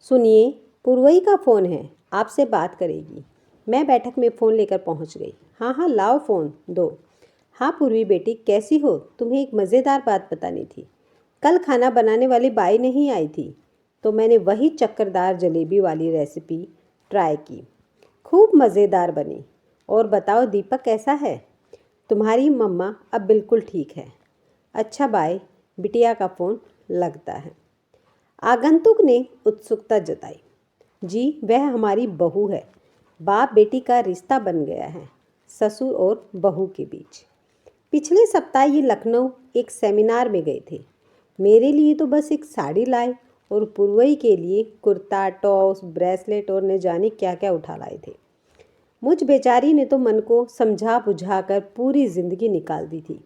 सुनिए, पुरवई का फ़ोन है, आपसे बात करेगी। मैं बैठक में फ़ोन लेकर पहुंच गई। हाँ हाँ, लाओ फ़ोन दो। हाँ पूर्वी बेटी, कैसी हो? तुम्हें एक मज़ेदार बात बतानी थी। कल खाना बनाने वाली बाई नहीं आई थी, तो मैंने वही चक्करदार जलेबी वाली रेसिपी ट्राई की। खूब मज़ेदार बनी। और बताओ दीपक कैसा है? तुम्हारी मम्मा अब बिल्कुल ठीक है। अच्छा बाय। बिटिया का फ़ोन लगता है। आगंतुक ने उत्सुकता जताई। जी, वह हमारी बहू है। बाप बेटी का रिश्ता बन गया है, ससुर और बहू के बीच। पिछले सप्ताह ये लखनऊ एक सेमिनार में गए थे। मेरे लिए तो बस एक साड़ी लाए और पुरवई के लिए कुर्ता, टॉप्स, ब्रेसलेट और न जाने क्या क्या उठा लाए थे। मुझ बेचारी ने तो मन को समझा बुझा कर पूरी जिंदगी निकाल दी थी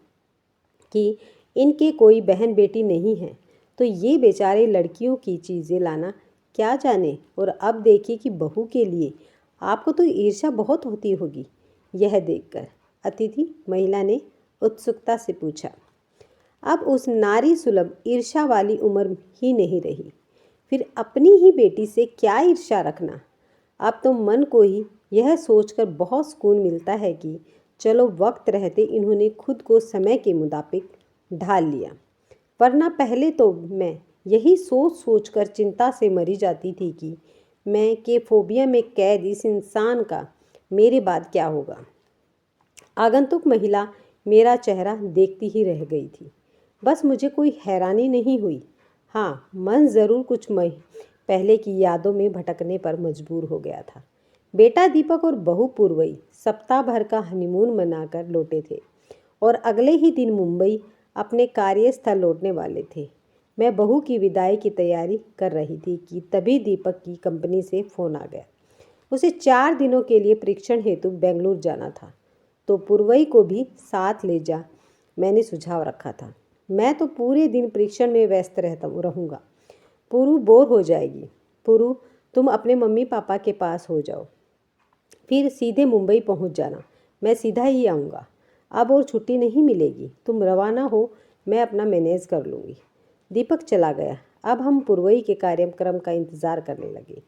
कि इनके कोई बहन बेटी नहीं है, तो ये बेचारे लड़कियों की चीज़ें लाना क्या जाने। और अब देखिए कि बहू के लिए आपको तो ईर्ष्या बहुत होती होगी। यह देखकर अतिथि महिला ने उत्सुकता से पूछा। अब उस नारी सुलभ ईर्ष्या वाली उम्र ही नहीं रही। फिर अपनी ही बेटी से क्या ईर्ष्या रखना। अब तो मन को ही यह सोचकर बहुत सुकून मिलता है कि चलो वक्त रहते इन्होंने खुद को समय के मुताबिक ढाल लिया, वरना पहले तो मैं यही सोच सोच कर चिंता से मरी जाती थी कि मैं के फोबिया में कैद इस इंसान का मेरे बाद क्या होगा। आगंतुक महिला मेरा चेहरा देखती ही रह गई थी। बस मुझे कोई हैरानी नहीं हुई। हाँ, मन ज़रूर कुछ पहले की यादों में भटकने पर मजबूर हो गया था। बेटा दीपक और बहू पुरवई सप्ताह भर का हनीमून मनाकर लौटे थे और अगले ही दिन मुंबई अपने कार्यस्थल लौटने वाले थे। मैं बहू की विदाई की तैयारी कर रही थी कि तभी दीपक की कंपनी से फ़ोन आ गया। उसे 4 दिनों के लिए परीक्षण हेतु बेंगलुरु जाना था, तो पुरवई को भी साथ ले जा मैंने सुझाव रखा था। मैं तो पूरे दिन परीक्षण में व्यस्त रहूँगा। पुरु बोर हो जाएगी। पुरु, तुम अपने मम्मी पापा के पास हो जाओ, फिर सीधे मुंबई पहुंच जाना। मैं सीधा ही आऊँगा। अब और छुट्टी नहीं मिलेगी। तुम रवाना हो, मैं अपना मैनेज कर लूँगी। दीपक चला गया। अब हम पुरवई के कार्यक्रम का इंतज़ार करने लगे,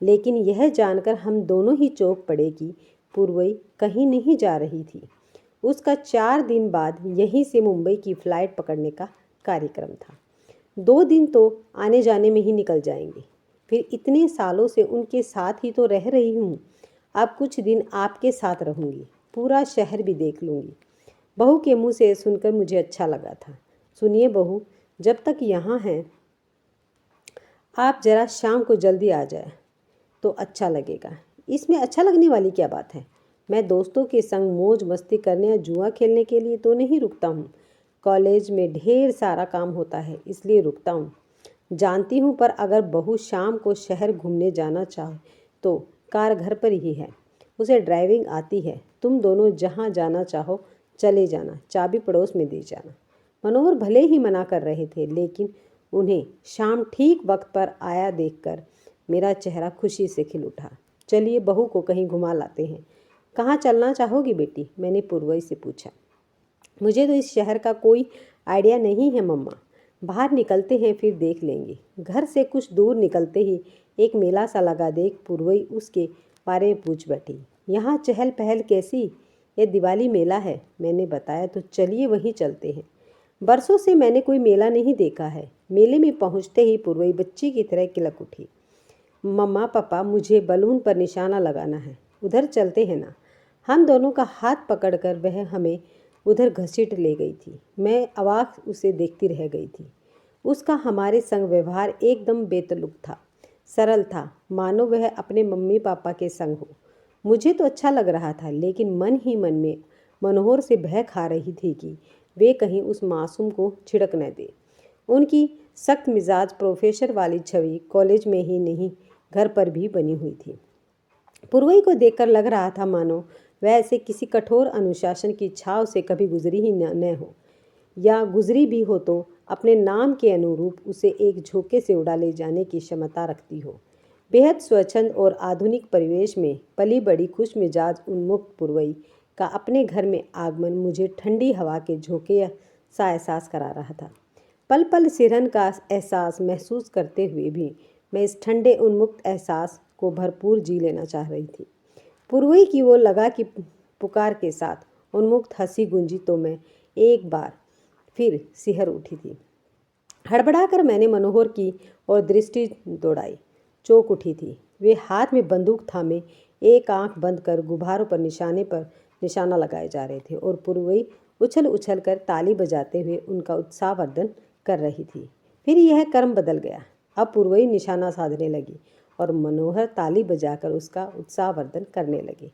लेकिन यह जानकर हम दोनों ही चौंक पड़े कि पुरवई कहीं नहीं जा रही थी। उसका 4 दिन बाद यहीं से मुंबई की फ़्लाइट पकड़ने का कार्यक्रम था। 2 दिन तो आने जाने में ही निकल जाएंगे। फिर इतने सालों से उनके साथ ही तो रह रही हूँ। अब कुछ दिन आपके साथ रहूँगी, पूरा शहर भी देख लूँगी। बहू के मुंह से सुनकर मुझे अच्छा लगा था। सुनिए बहू, जब तक यहाँ हैं आप ज़रा शाम को जल्दी आ जाए तो अच्छा लगेगा। इसमें अच्छा लगने वाली क्या बात है? मैं दोस्तों के संग मौज मस्ती करने या जुआ खेलने के लिए तो नहीं रुकता हूँ। कॉलेज में ढेर सारा काम होता है, इसलिए रुकता हूँ। जानती हूँ, पर अगर बहू शाम को शहर घूमने जाना चाहे तो कार घर पर ही है। उसे ड्राइविंग आती है। तुम दोनों जहाँ जाना चाहो चले जाना, चाबी पड़ोस में दे जाना। मनोहर भले ही मना कर रहे थे, लेकिन उन्हें शाम ठीक वक्त पर आया देखकर मेरा चेहरा खुशी से खिल उठा। चलिए बहू को कहीं घुमा लाते हैं। कहाँ चलना चाहोगी बेटी? मैंने पुरवई से पूछा। मुझे तो इस शहर का कोई आइडिया नहीं है मम्मा। बाहर निकलते हैं फिर देख लेंगे। घर से कुछ दूर निकलते ही एक मेला सा लगा देख पुरवई उसके बारे में पूछ बैठी। यहाँ चहल पहल कैसी? यह दिवाली मेला है, मैंने बताया। तो चलिए वहीं चलते हैं। बरसों से मैंने कोई मेला नहीं देखा है। मेले में पहुँचते ही पुरवई बच्ची की तरह किलक उठी। मम्मा पापा, मुझे बलून पर निशाना लगाना है, उधर चलते हैं ना। हम दोनों का हाथ पकड़कर वह हमें उधर घसीट ले गई थी। मैं अवाक उसे देखती रह गई थी। उसका हमारे संग व्यवहार एकदम बेतलुक था, सरल था, मानो वह अपने मम्मी पापा के संग हो। मुझे तो अच्छा लग रहा था, लेकिन मन ही मन में मनोहर से भय खा रही थी कि वे कहीं उस मासूम को छिड़क न दे। उनकी सख्त मिजाज प्रोफेसर वाली छवि कॉलेज में ही नहीं, घर पर भी बनी हुई थी। पुरवई को देखकर लग रहा था मानो वह ऐसे किसी कठोर अनुशासन की छाव से कभी गुजरी ही न हो, या गुजरी भी हो तो अपने नाम के अनुरूप उसे एक झोंके से उड़ा ले जाने की क्षमता रखती हो। बेहद स्वच्छंद और आधुनिक परिवेश में पली बड़ी खुश मिजाज उन्मुक्त पुरवई का अपने घर में आगमन मुझे ठंडी हवा के झोंके सा एहसास करा रहा था। पल पल सिरहन का एहसास महसूस करते हुए भी मैं इस ठंडे उन्मुक्त एहसास को भरपूर जी लेना चाह रही थी। पुरवई की वो लगा कि पुकार के साथ उन्मुक्त हंसी गूंजी तो मैं एक बार फिर सिहर उठी थी। हड़बड़ाकर मैंने मनोहर की ओर दृष्टि दौड़ाई। चौंक उठी थी। वे हाथ में बंदूक थामे एक आंख बंद कर गुब्बारों पर निशाना लगाए जा रहे थे और पुरवई उछल उछल कर ताली बजाते हुए उनका उत्साहवर्धन कर रही थी। फिर यह क्रम बदल गया। अब पुरवई निशाना साधने लगी और मनोहर ताली बजाकर उसका उत्साहवर्धन करने लगे।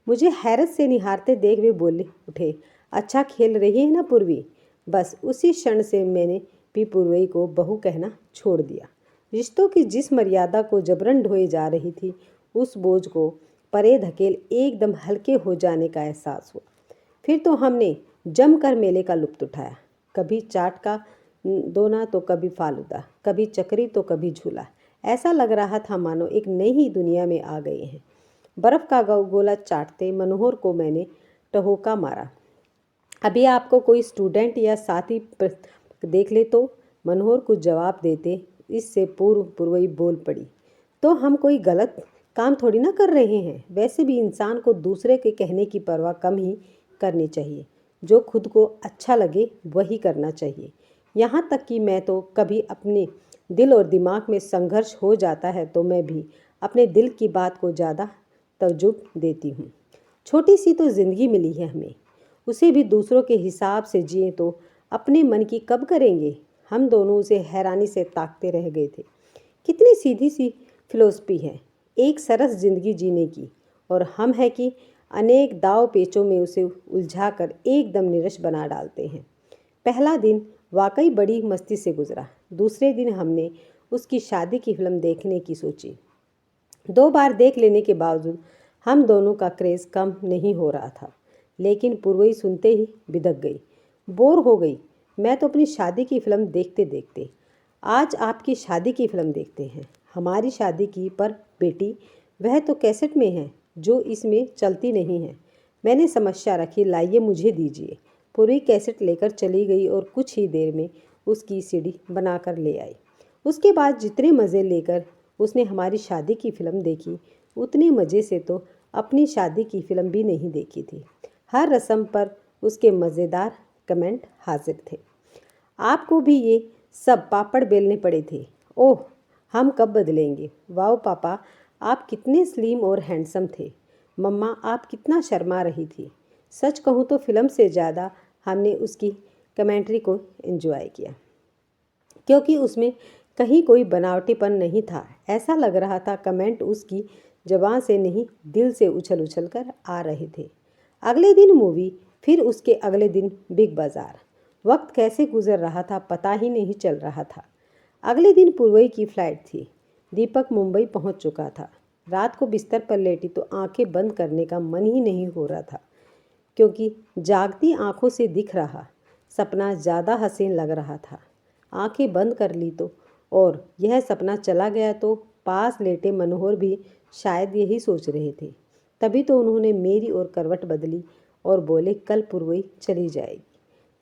मुझे हैरत से निहारते देख वे बोले उठे, अच्छा खेल रही है ना पूर्वी। बस उसी क्षण से मैंने भी पुरवई को बहू कहना छोड़ दिया। रिश्तों की जिस मर्यादा को जबरन ढोए जा रही थी, उस बोझ को परे धकेल एकदम हल्के हो जाने का एहसास हुआ। फिर तो हमने जमकर मेले का लुत्फ उठाया। कभी चाट का दोना तो कभी फालूदा, कभी चक्री तो कभी झूला। ऐसा लग रहा था मानो एक नई ही दुनिया में आ गए हैं। बर्फ का गोला चाटते मनोहर को मैंने टहोका मारा, अभी आपको कोई स्टूडेंट या साथी देख ले तो। मनोहर कुछ जवाब देते इससे पूर्व पुरवई बोल पड़ी, तो हम कोई गलत काम थोड़ी ना कर रहे हैं। वैसे भी इंसान को दूसरे के कहने की परवाह कम ही करनी चाहिए। जो खुद को अच्छा लगे वही करना चाहिए। यहाँ तक कि मैं तो कभी अपने दिल और दिमाग में संघर्ष हो जाता है तो मैं भी अपने दिल की बात को ज़्यादा तवज्जो देती हूँ। छोटी सी तो ज़िंदगी मिली है हमें, उसे भी दूसरों के हिसाब से जिए तो अपने मन की कब करेंगे। हम दोनों उसे हैरानी से ताकते रह गए थे। कितनी सीधी सी फिलॉसफी है एक सरस जिंदगी जीने की, और हम है कि अनेक दाव पेचों में उसे उलझाकर एकदम निरश बना डालते हैं। पहला दिन वाकई बड़ी मस्ती से गुजरा। दूसरे दिन हमने उसकी शादी की फिल्म देखने की सोची। 2 बार देख लेने के बावजूद हम दोनों का क्रेज़ कम नहीं हो रहा था। लेकिन पुरवई सुनते ही बिदक गई, बोर हो गई। मैं तो अपनी शादी की फिल्म देखते देखते, आज आपकी शादी की फिल्म देखते हैं। हमारी शादी की, पर बेटी वह तो कैसेट में है जो इसमें चलती नहीं है। मैंने समस्या रखी, लाइए मुझे दीजिए। पूरी कैसेट लेकर चली गई और कुछ ही देर में उसकी सीडी बनाकर ले आई। उसके बाद जितने मज़े लेकर उसने हमारी शादी की फिल्म देखी, उतने मज़े से तो अपनी शादी की फिल्म भी नहीं देखी थी। हर रस्म पर उसके मज़ेदार कमेंट हाजिर थे। आपको भी ये सब पापड़ बेलने पड़े थे। ओह, हम कब बदलेंगे। वाह पापा, आप कितने स्लिम और हैंडसम थे। मम्मा, आप कितना शर्मा रही थी। सच कहूँ तो फिल्म से ज़्यादा हमने उसकी कमेंट्री को एंजॉय किया, क्योंकि उसमें कहीं कोई बनावटीपन नहीं था। ऐसा लग रहा था कमेंट उसकी ज़बान से नहीं, दिल से उछल उछल कर आ रहे थे। अगले दिन मूवी, फिर उसके अगले दिन बिग बाज़ार। वक्त कैसे गुजर रहा था पता ही नहीं चल रहा था। अगले दिन पुरवई की फ़्लाइट थी। दीपक मुंबई पहुंच चुका था। रात को बिस्तर पर लेटी तो आंखें बंद करने का मन ही नहीं हो रहा था, क्योंकि जागती आंखों से दिख रहा सपना ज़्यादा हसीन लग रहा था। आंखें बंद कर ली तो, और यह सपना चला गया तो पास लेटे मनोहर भी शायद यही सोच रहे थे। तभी तो उन्होंने मेरी ओर करवट बदली और बोले, कल पुरवई चली जाएगी।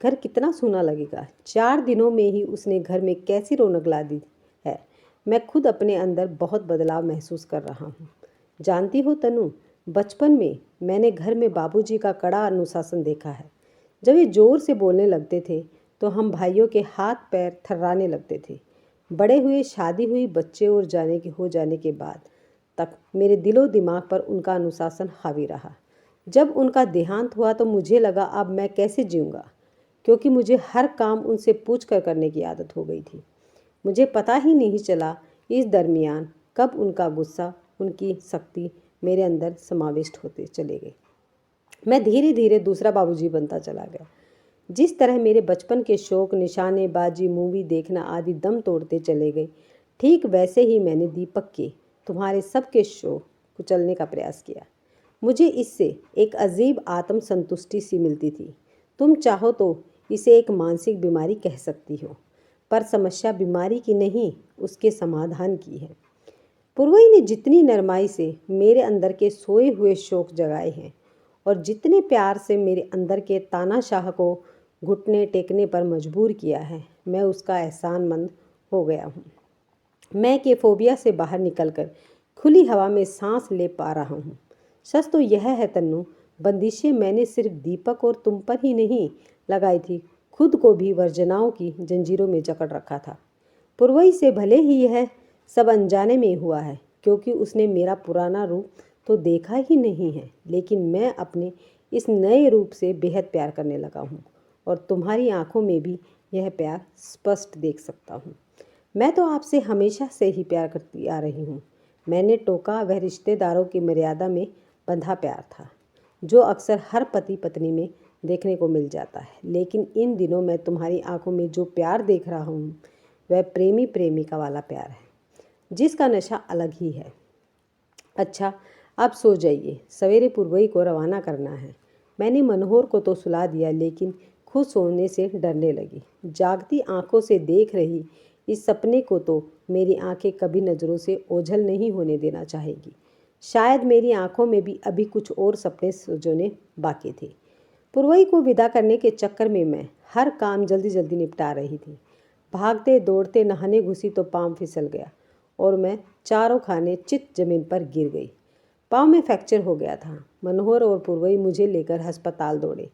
घर कितना सूना लगेगा। 4 दिनों में ही उसने घर में कैसी रौनक ला दी है। मैं खुद अपने अंदर बहुत बदलाव महसूस कर रहा हूँ। जानती हो तनु, बचपन में मैंने घर में बाबूजी का कड़ा अनुशासन देखा है। जब वे जोर से बोलने लगते थे तो हम भाइयों के हाथ पैर थर्राने लगते थे। बड़े हुए, शादी हुई, बच्चे और हो जाने के बाद तक मेरे दिलो दिमाग पर उनका अनुशासन हावी रहा। जब उनका देहांत हुआ तो मुझे लगा अब मैं कैसे जीऊँगा, क्योंकि मुझे हर काम उनसे पूछ कर करने की आदत हो गई थी। मुझे पता ही नहीं चला इस दरमियान कब उनका गुस्सा, उनकी सख्ती मेरे अंदर समाविष्ट होते चले गए। मैं धीरे धीरे दूसरा बाबूजी बनता चला गया। जिस तरह मेरे बचपन के शौक, निशानेबाजी, मूवी देखना आदि दम तोड़ते चले गए, ठीक वैसे ही मैंने दीपक के, तुम्हारे सबके शौक कुचलने का प्रयास किया। मुझे इससे एक अजीब आत्मसंतुष्टि सी मिलती थी। तुम चाहो तो इसे एक मानसिक बीमारी कह सकती हो, पर समस्या बीमारी की नहीं, उसके समाधान की है। पुरवई ने जितनी नरमाई से मेरे अंदर के सोए हुए शौक जगाए हैं और जितने प्यार से मेरे अंदर के तानाशाह को घुटने टेकने पर मजबूर किया है, मैं उसका एहसानमंद हो गया हूँ। मैं के फोबिया से बाहर निकलकर खुली हवा में सांस ले पा रहा हूँ। सच तो यह है तन्नू, बंदिशें मैंने सिर्फ दीपक और तुम पर ही नहीं लगाई थी, खुद को भी वर्जनाओं की जंजीरों में जकड़ रखा था। पुरवई से भले ही यह सब अनजाने में हुआ है, क्योंकि उसने मेरा पुराना रूप तो देखा ही नहीं है, लेकिन मैं अपने इस नए रूप से बेहद प्यार करने लगा हूँ और तुम्हारी आंखों में भी यह प्यार स्पष्ट देख सकता हूँ। मैं तो आपसे हमेशा से ही प्यार करती आ रही हूँ। मैंने टोका वह रिश्तेदारों की मर्यादा में बंधा प्यार था, जो अक्सर हर पति पत्नी में देखने को मिल जाता है। लेकिन इन दिनों मैं तुम्हारी आंखों में जो प्यार देख रहा हूँ वह प्रेमी प्रेमिका वाला प्यार है, जिसका नशा अलग ही है। अच्छा, आप सो जाइए, सवेरे पुरवई को रवाना करना है। मैंने मनोहर को तो सुला दिया, लेकिन खुद सोने से डरने लगी। जागती आंखों से देख रही इस सपने को तो मेरी आंखें कभी नज़रों से ओझल नहीं होने देना चाहेगी। शायद मेरी आंखों में भी अभी कुछ और सपने सजोने बाकी थे। पुरवई को विदा करने के चक्कर में मैं हर काम जल्दी जल्दी निपटा रही थी। भागते दौड़ते नहाने घुसी तो पाँव फिसल गया और मैं चारों खाने चित जमीन पर गिर गई। पाँव में फ्रैक्चर हो गया था। मनोहर और पुरवई मुझे लेकर अस्पताल दौड़े।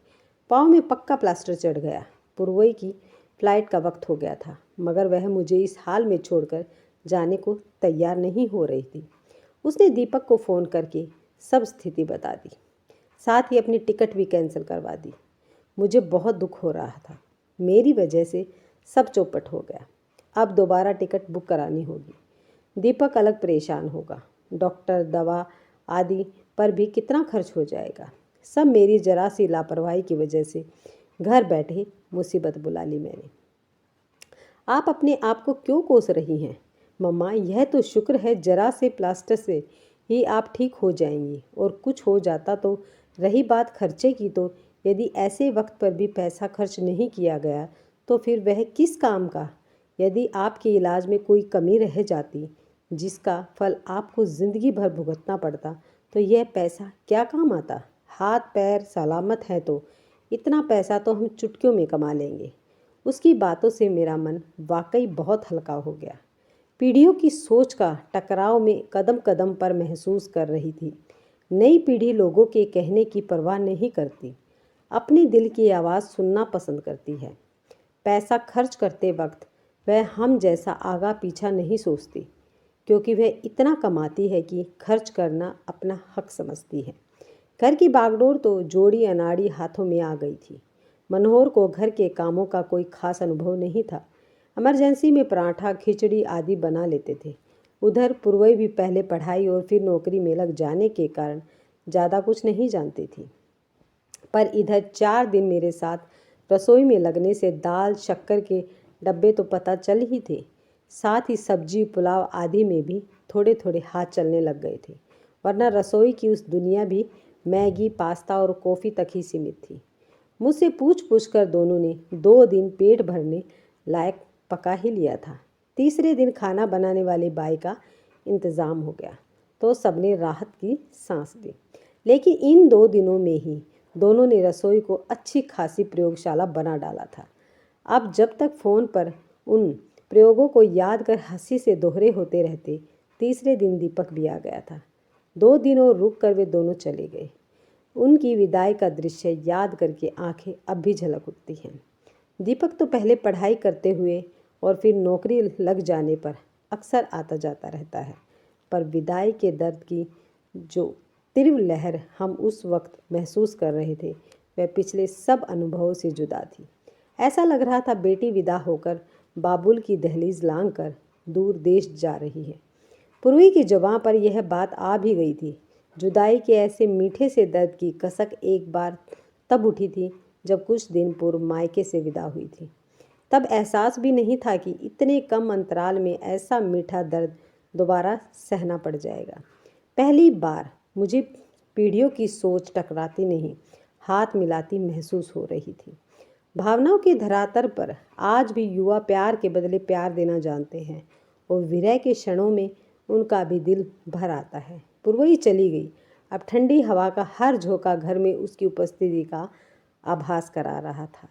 पाँव में पक्का प्लास्टर चढ़ गया। पुरवई की फ्लाइट का वक्त हो गया था, मगर वह मुझे इस हाल में छोड़कर जाने को तैयार नहीं हो रही थी। उसने दीपक को फ़ोन करके सब स्थिति बता दी, साथ ही अपनी टिकट भी कैंसिल करवा दी। मुझे बहुत दुख हो रहा था। मेरी वजह से सब चौपट हो गया। अब दोबारा टिकट बुक करानी होगी। दीपक अलग परेशान होगा। डॉक्टर, दवा आदि पर भी कितना खर्च हो जाएगा। सब मेरी जरा सी लापरवाही की वजह से घर बैठे मुसीबत बुला ली मैंने। आप अपने आप को क्यों कोस रही हैं मम्मा? यह तो शुक्र है जरा से प्लास्टर से ही आप ठीक हो जाएंगी, और कुछ हो जाता तो। रही बात खर्चे की, तो यदि ऐसे वक्त पर भी पैसा खर्च नहीं किया गया तो फिर वह किस काम का? यदि आपके इलाज में कोई कमी रह जाती जिसका फल आपको ज़िंदगी भर भुगतना पड़ता, तो यह पैसा क्या काम आता? हाथ पैर सलामत हैं तो इतना पैसा तो हम चुटकियों में कमा लेंगे। उसकी बातों से मेरा मन वाकई बहुत हल्का हो गया। पीढ़ियों की सोच का टकराव में कदम कदम पर महसूस कर रही थी। नई पीढ़ी लोगों के कहने की परवाह नहीं करती, अपने दिल की आवाज़ सुनना पसंद करती है। पैसा खर्च करते वक्त वह हम जैसा आगा पीछा नहीं सोचती, क्योंकि वह इतना कमाती है कि खर्च करना अपना हक समझती है। घर की बागडोर तो जोड़ी अनाड़ी हाथों में आ गई थी। मनोहर को घर के कामों का कोई खास अनुभव नहीं था। इमरजेंसी में पराठा खिचड़ी आदि बना लेते थे। उधर पुरवई भी पहले पढ़ाई और फिर नौकरी में लग जाने के कारण ज़्यादा कुछ नहीं जानती थी, पर इधर 4 दिन मेरे साथ रसोई में लगने से दाल शक्कर के डब्बे तो पता चल ही थे। साथ ही सब्जी पुलाव आदि में भी थोड़े थोड़े हाथ चलने लग गए थे, वरना रसोई की उस दुनिया भी मैगी पास्ता और कॉफ़ी तक ही सीमित थी। मुझसे पूछ पूछ कर दोनों ने 2 दिन पेट भरने लायक पका ही लिया था। तीसरे दिन खाना बनाने वाले बाई का इंतज़ाम हो गया तो सबने राहत की सांस ली। लेकिन इन 2 दिनों में ही दोनों ने रसोई को अच्छी खासी प्रयोगशाला बना डाला था। अब जब तक फ़ोन पर उन प्रयोगों को याद कर हंसी से दोहरे होते रहते, तीसरे दिन दीपक भी आ गया था। 2 दिन और रुक कर वे दोनों चले गए। उनकी विदाई का दृश्य याद करके आंखें अब भी झलक उठती हैं। दीपक तो पहले पढ़ाई करते हुए और फिर नौकरी लग जाने पर अक्सर आता जाता रहता है, पर विदाई के दर्द की जो तीव्र लहर हम उस वक्त महसूस कर रहे थे वह पिछले सब अनुभवों से जुदा थी। ऐसा लग रहा था बेटी विदा होकर बाबुल की दहलीज लांघ कर दूर देश जा रही है। पुरवी की जुबां पर यह बात आ भी गई थी। जुदाई के ऐसे मीठे से दर्द की कसक एक बार तब उठी थी जब कुछ दिन पूर्व मायके से विदा हुई थी। तब एहसास भी नहीं था कि इतने कम अंतराल में ऐसा मीठा दर्द दोबारा सहना पड़ जाएगा। पहली बार मुझे पीढ़ियों की सोच टकराती नहीं, हाथ मिलाती महसूस हो रही थी। भावनाओं के धरातल पर आज भी युवा प्यार के बदले प्यार देना जानते हैं, और विरह के क्षणों में उनका भी दिल भर आता है। पुरवई चली गई। अब ठंडी हवा का हर झोंका घर में उसकी उपस्थिति का आभास करा रहा था।